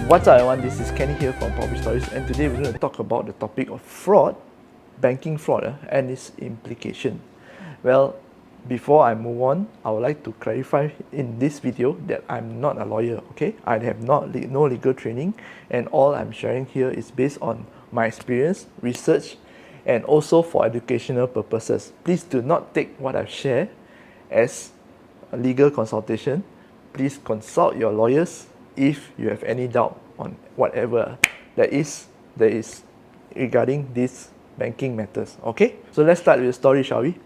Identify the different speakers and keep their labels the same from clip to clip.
Speaker 1: What's up everyone, this is Kenny here from Property Stories, and today we're going to talk about the topic of fraud, banking fraud and its implication. Well, before I move on, I would like to clarify in this video that I'm not a lawyer, okay? I have no legal training, and all I'm sharing here is based on my experience, research, and also for educational purposes. Please do not take what I share as a legal consultation. Please consult your lawyers if you have any doubt on whatever there is regarding these banking matters. Okay, so let's start with the story, shall we?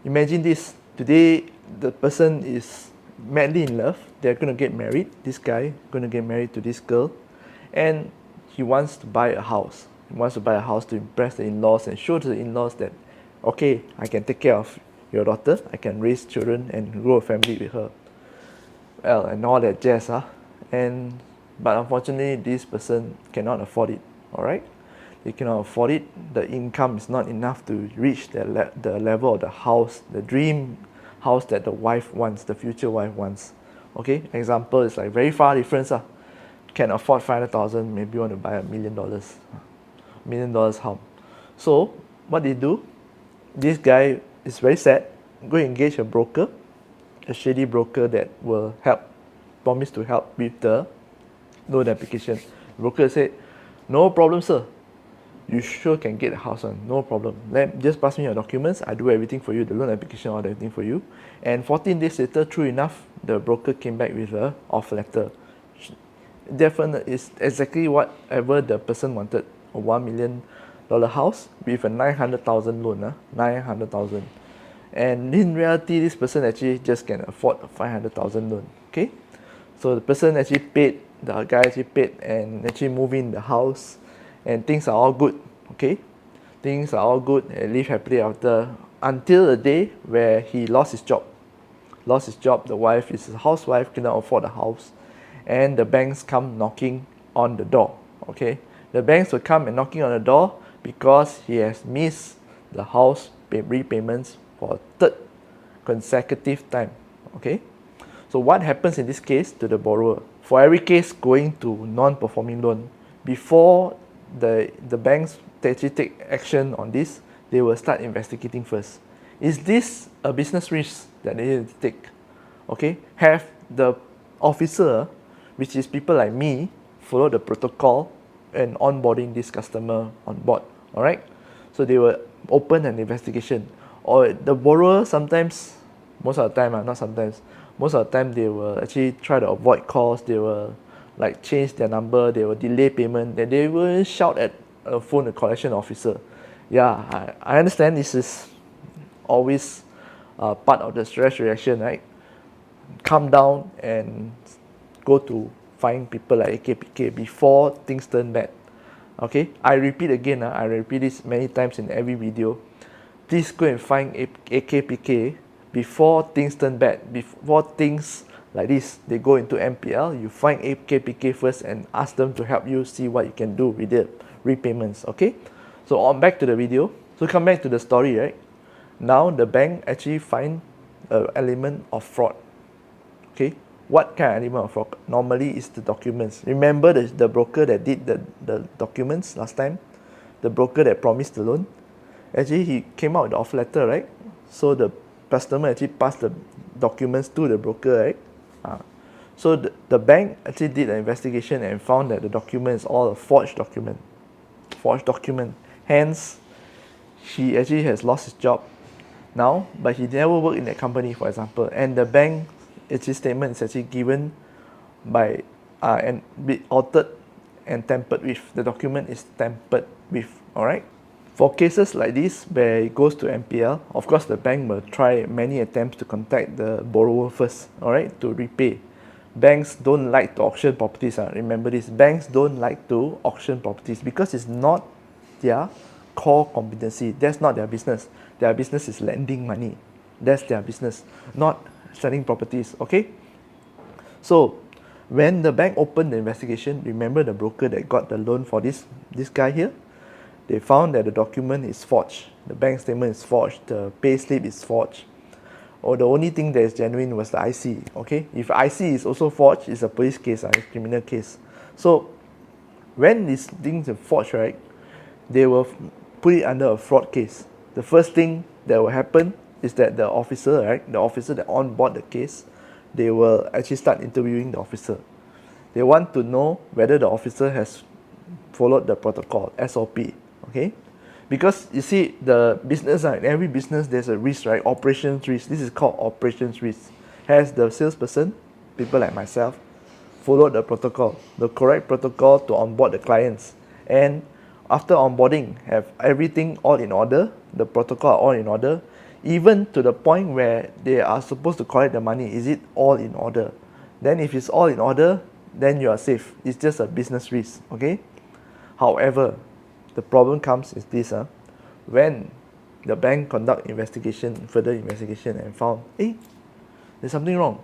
Speaker 1: Imagine this. Today the person is madly in love. They're going to get married. This guy going to get married to this girl, and he wants to buy a house. He wants to buy a house to impress the in-laws and show to the in-laws that, okay, I can take care of your daughter, I can raise children and grow a family with her. Well, and all that jazz, but unfortunately this person cannot afford it. Alright, they cannot afford it. The income is not enough to reach the level of the house, the dream house that the wife wants, the future wife wants. Okay, example is like very far difference. Can afford 500,000, maybe want to buy $1 million. $1 million house. So what they do, this guy is very sad, go engage a broker, a shady broker that will promise to help with the loan application. Broker said, no problem sir, you sure can get a house on, no problem. Just pass me your documents, I do everything for you, the loan application, all everything for you. And 14 days later, true enough, the broker came back with an offer letter. Definitely is exactly whatever the person wanted, a $1 million house with a 900,000 loan, 900,000. And in reality, this person actually just can afford a 500,000 loan. Okay, so the person actually paid, the guy actually paid and actually moved in the house, and things are all good. Okay, things are all good and live happily after until the day where he lost his job. The wife is a housewife, cannot afford the house, and the banks come knocking on the door. Okay, the banks will come and knocking on the door because he has missed the house repayments for a third consecutive time. Okay, so what happens in this case to the borrower? For every case going to non-performing loan, before the banks actually take action on this, they will start investigating first. Is this a business risk that they need to take? Okay, have the officer, which is people like me, follow the protocol and onboarding this customer on board. All right, so they will open an investigation. Or the borrower sometimes, most of the time, not sometimes, most of the time they will actually try to avoid calls. They will like change their number, they will delay payment, and they will shout at a phone collection officer. Yeah, I understand this is always part of the stress reaction, right? Calm down and go to find people like AKPK before things turn bad. Okay, I repeat again, I repeat this many times in every video. Please go and find AKPK before things turn bad, before things like this, they go into MPL, you find AKPK first and ask them to help you see what you can do with the repayments. Okay, so on back to the video. So come back to the story, right? Now the bank actually find an element of fraud. Okay, what kind of element of fraud? Normally is the documents. Remember the broker that did the documents last time? The broker that promised the loan? Actually, he came out with the offer letter, right? So the customer actually passed the documents to the broker, right? So the bank actually did an investigation and found that the document is all a forged document. Hence, he actually has lost his job now, but he never worked in that company, for example. And the bank actually statement is actually given by and be altered and tampered with. The document is tampered with. All right. For cases like this where it goes to MPL, of course the bank will try many attempts to contact the borrower first, all right, to repay. Banks don't like to auction properties. Remember this, banks don't like to auction properties because it's not their core competency. That's not their business. Their business is lending money. That's their business, not selling properties. Okay. So when the bank opened the investigation, remember the broker that got the loan for this guy here? They found that the document is forged. The bank statement is forged. The pay slip is forged. Or the only thing that is genuine was the IC. Okay, if IC is also forged, it's a police case, a criminal case. So When these things are forged, right, they will put it under a fraud case. The first thing that will happen is that the officer, right, the officer that on board the case, they will actually start interviewing the officer. They want to know whether the officer has followed the protocol, SOP, okay? Because you see, the business, in every business there's a risk, right? Operations risk. This is called operations risk. Has the salesperson, people like myself, followed the protocol, the correct protocol to onboard the clients? And after onboarding, have everything all in order, the protocol all in order, even to the point where they are supposed to collect the money, is it all in order? Then if it's all in order, then you are safe. It's just a business risk, okay? However, the problem comes is this, when the bank conduct further investigation and found, there's something wrong.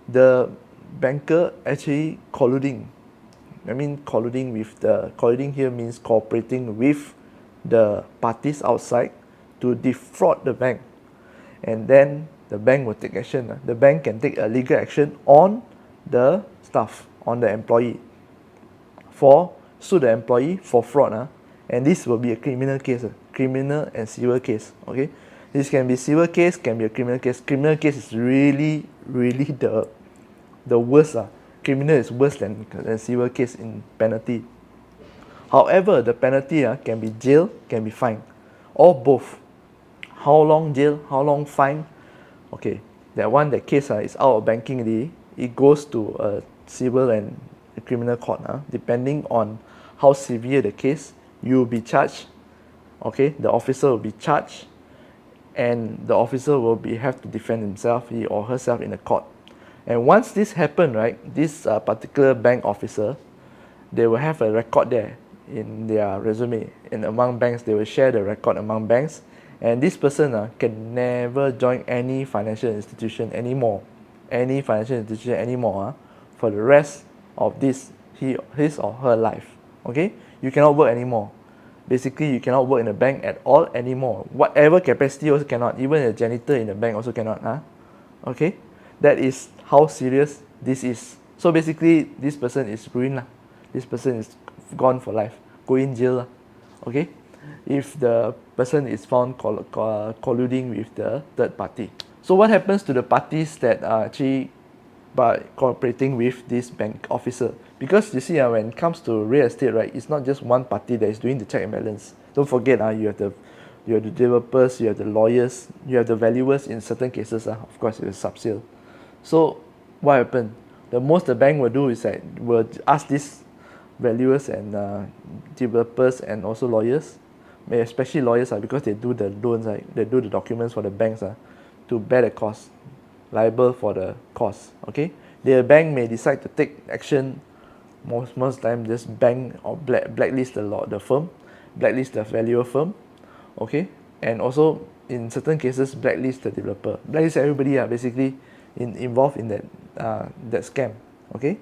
Speaker 1: The banker actually colluding. Colluding here means cooperating with the parties outside to defraud the bank. And then the bank will take action. The bank can take a legal action on the staff, on the employee, sue the employee for fraud. And this will be a criminal case, criminal and civil case. Okay, this can be civil case, can be a criminal case. Criminal case is really the worst. Criminal is worse than civil case in penalty. However, the penalty can be jail, can be fine, or both. How long jail, how long fine? Okay, that case is out of banking already. It goes to a civil and a criminal court. Depending on how severe the case, you will be charged. Okay, the officer will be charged, and the officer will have to defend himself, he or herself, in the court. And once this happens, right, this particular bank officer, they will have a record there in their resume. And among banks, they will share the record among banks. And this person can never join any financial institution anymore. For the rest of his or her life. Okay? You cannot work anymore. Basically, you cannot work in a bank at all anymore. Whatever capacity also cannot. Even a janitor in the bank also cannot. Okay? That is how serious this is. So basically, this person is ruined. This person is gone for life. Go in jail. Okay? If the person is found colluding with the third party. So what happens to the parties that are actually by cooperating with this bank officer? Because you see, when it comes to real estate, right, it's not just one party that is doing the check and balance. Don't forget, you have the developers, you have the lawyers, you have the valuers in certain cases. Of course, it is sub-sale. So what happened? The most the bank will do is that will ask these valuers and developers and also lawyers, especially lawyers, because they do the loans, they do the documents for the banks, to bear the cost, liable for the cost. Okay, the bank may decide to take action. Most time, just bank or blacklist the firm, blacklist the valuer firm. Okay, and also in certain cases blacklist the developer, blacklist everybody basically involved in that scam. Okay,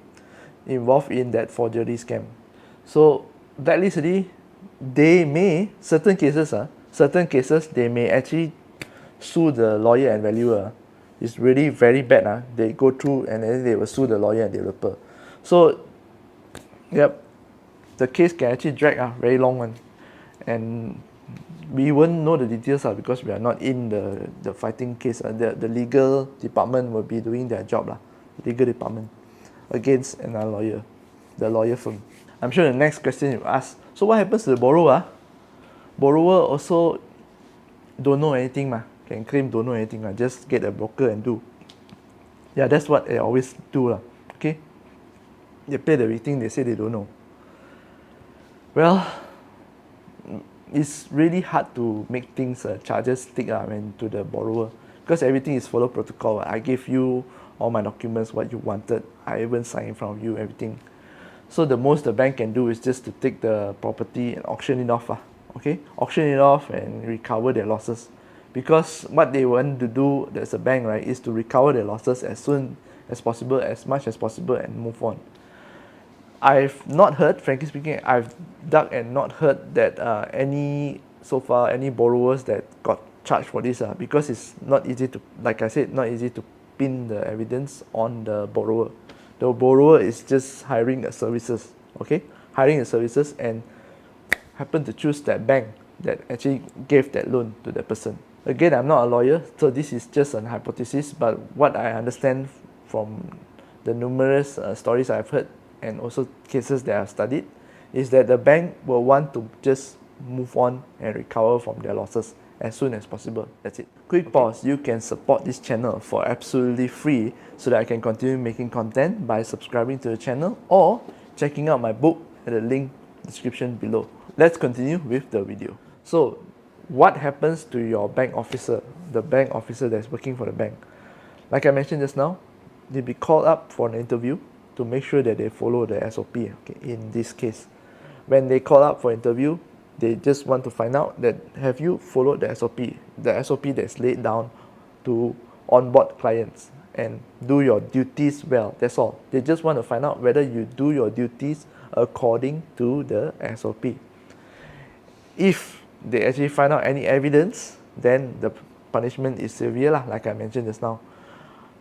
Speaker 1: involved in that forgery scam. So blacklist already, they may certain cases they may actually sue the lawyer and valuer. It's really very bad. They go through and then they will sue the lawyer and developer. So the case can actually drag very long one, and we won't know the details because we are not in the fighting case. The legal department will be doing their job, legal department against another lawyer, the lawyer firm. I'm sure the next question you ask, so what happens to the borrower? Borrower also don't know anything, can claim don't know anything, just get a broker and do. That's what they always do. Okay, they play the victim, they say they don't know. Well, it's really hard to make things charges stick to the borrower, because everything is follow protocol. I gave you all my documents, what you wanted, I even signed in front of you, everything. So the most the bank can do is just to take the property and auction it off. Okay, auction it off and recover their losses, because what they want to do as a bank, right, is to recover their losses as soon as possible, as much as possible, and move on. I've not heard, frankly speaking, I've dug and not heard that any borrowers that got charged for this, because it's not easy to, like I said, not easy to pin the evidence on the borrower. The borrower is just hiring services, okay? hiring the services and happen to choose that bank that actually gave that loan to the person. Again, I'm not a lawyer, so this is just an hypothesis, but what I understand from the numerous stories I've heard and also cases that I've studied is that the bank will want to just move on and recover from their losses as soon as possible. That's it. Quick pause. You can support this channel for absolutely free so that I can continue making content by subscribing to the channel or checking out my book at the link description below. Let's continue with the video. So what happens to your bank officer, the bank officer that's working for the bank? Like I mentioned just now, they'll be called up for an interview to make sure that they follow the SOP, okay, in this case. When they call up for interview, they just want to find out that have you followed the SOP that's laid down to onboard clients and do your duties well. That's all. They just want to find out whether you do your duties according to the SOP. If they actually find out any evidence, then the punishment is severe, like I mentioned just now.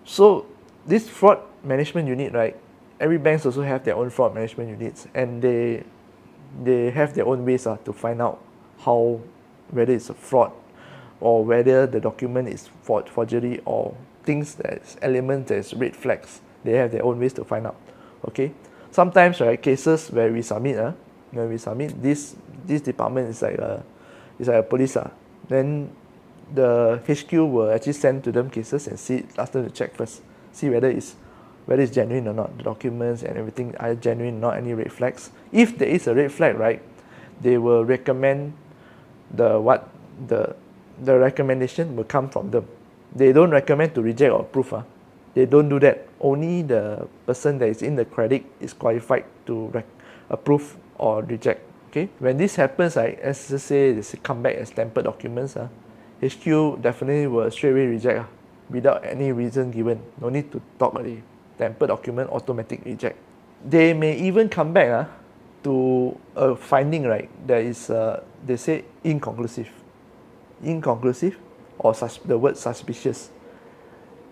Speaker 1: So this fraud management unit, right? Every banks also have their own fraud management units, and they have their own ways to find out whether it's a fraud or whether the document is forgery or things that's elements that's red flags. They have their own ways to find out. Okay. Sometimes, right, cases where we submit, this department is like a police. Then the HQ will actually send to them cases and ask them to check first, see whether it's genuine or not. The documents and everything are genuine, not any red flags. If there is a red flag, right, they will recommend the recommendation will come from them. They don't recommend to reject or approve. They don't do that. Only the person that is in the credit is qualified to approve or reject. Okay. When this happens, right, let's just say they come back as tempered documents, HQ definitely will straight away reject without any reason given. No need to talk already. Tempered document, automatic reject. They may even come back to a finding, right, that is they say inconclusive or the word suspicious.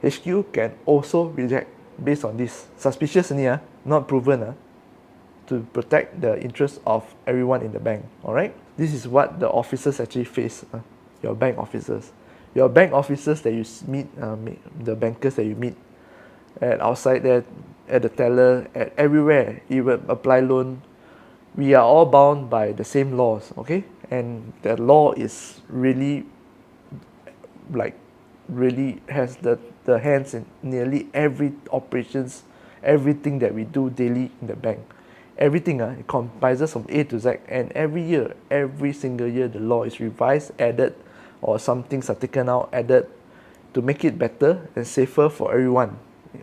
Speaker 1: HQ can also reject based on this. Suspicious only, not proven, to protect the interests of everyone in the bank. Alright? This is what the officers actually face, your bank officers. Your bank officers that you meet, the bankers that you meet at outside there, at the teller, at everywhere, even apply loan, we are all bound by the same laws, okay? And the law is really has the hands in nearly every operations, everything that we do daily in the bank. Everything it comprises from A to Z, and every single year the law is revised, added, or some things are taken out, added to make it better and safer for everyone,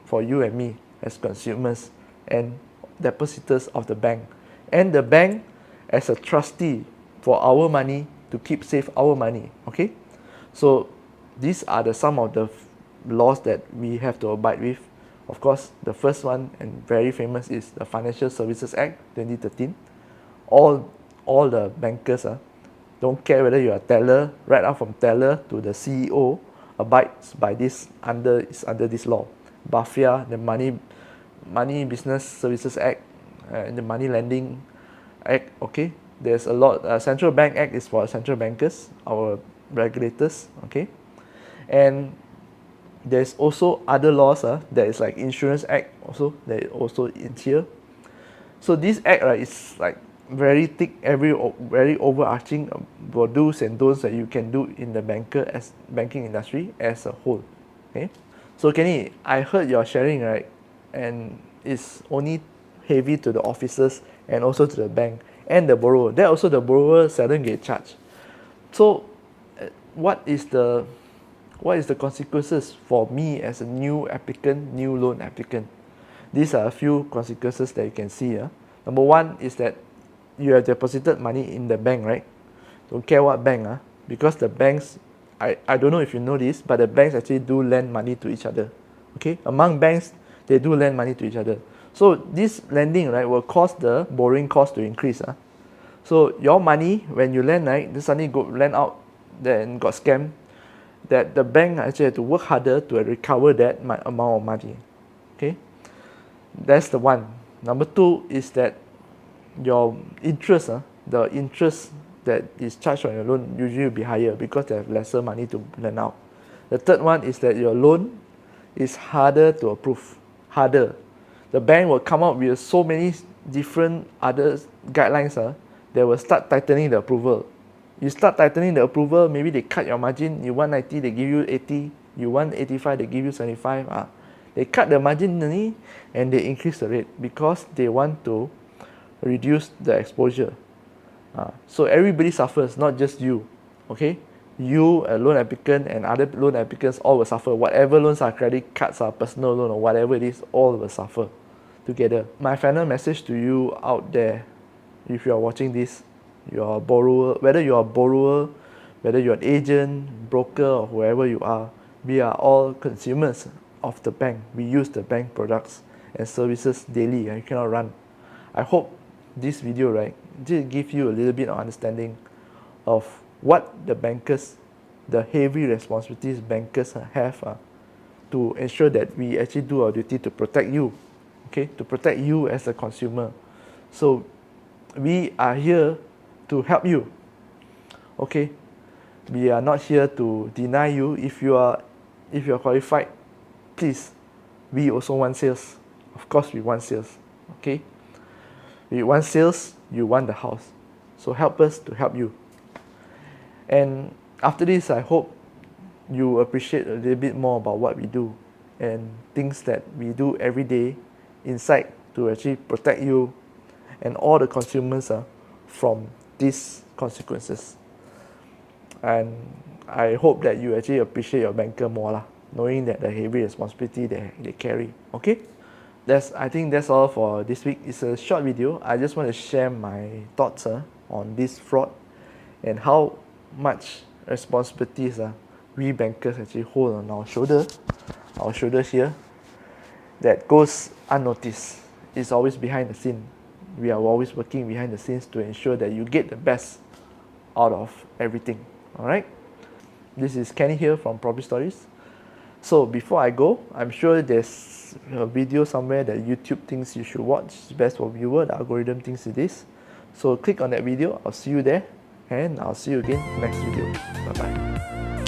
Speaker 1: for you and me as consumers and depositors of the bank. And the bank as a trustee for our money to keep safe our money. Okay, so these are some of the laws that we have to abide with. Of course, the first one and very famous is the Financial Services Act 2013. All the bankers don't care whether you're a teller, right up from teller to the CEO, abides by this under this law. BAFIA, the Money Business Services Act, and the Money Lending Act. Okay, there's a lot. Central Bank Act is for central bankers, our regulators. Okay, and there's also other laws that is like Insurance Act also that is also in here. So this act, right, is like very thick, very overarching for do's and don'ts that you can do in the banking industry as a whole. Okay, so Kenny, I heard you're sharing, right, and it's only heavy to the officers and also to the bank and the borrower. That also the borrower seldom get charged. So what is the consequences for me as a new loan applicant? These are a few consequences that you can see. Number one is that you have deposited money in the bank, right? Don't care what bank, because the banks, I don't know if you know this, but the banks actually do lend money to each other. Okay, among banks, they do lend money to each other. So this lending, right, will cause the borrowing cost to increase. So your money, when you lend, right, this suddenly got lend out, then got scammed, that the bank actually had to work harder to recover that amount of money. Okay, that's the one. Number two is that your interest, the interest that is charged on your loan usually will be higher because they have lesser money to lend out. The third one is that your loan is harder to approve. Harder. The bank will come up with so many different other guidelines that will start tightening the approval. You start tightening the approval, maybe they cut your margin. You want 90, they give you 80. You want 85, they give you 75. They cut the margin and they increase the rate because they want to reduce the exposure. So everybody suffers, not just you. Okay, you, a loan applicant, and other loan applicants all will suffer. Whatever loans are credit cards, are personal loan, or whatever it is, all will suffer together. My final message to you out there, if you are watching this, you are a borrower, whether you are a borrower, whether you're an agent, broker, or whoever you are, we are all consumers of the bank. We use the bank products and services daily, and you cannot run. I hope this video, right, did give you a little bit of understanding of what the bankers, the heavy responsibilities bankers have to ensure that we actually do our duty to protect you, okay, to protect you as a consumer. So we are here to help you, okay. We are not here to deny you. If you are qualified, please, we also want sales. Of course we want sales, okay. We want sales, you want the house. So help us to help you. And after this, I hope you appreciate a little bit more about what we do and things that we do every day inside to actually protect you and all the consumers from these consequences. And I hope that you actually appreciate your banker more, knowing that the heavy responsibility they carry. Okay? I think that's all for this week. It's a short video. I just want to share my thoughts on this fraud and how much responsibilities we bankers actually hold on our shoulders here, that goes unnoticed. It's always behind the scene. We are always working behind the scenes to ensure that you get the best out of everything. Alright? This is Kenny here from Property Stories. So before I go, I'm sure there's a video somewhere that YouTube thinks you should watch. It's best for viewer, the algorithm thinks it is. So click on that video. I'll see you there, and I'll see you again next video. Bye bye.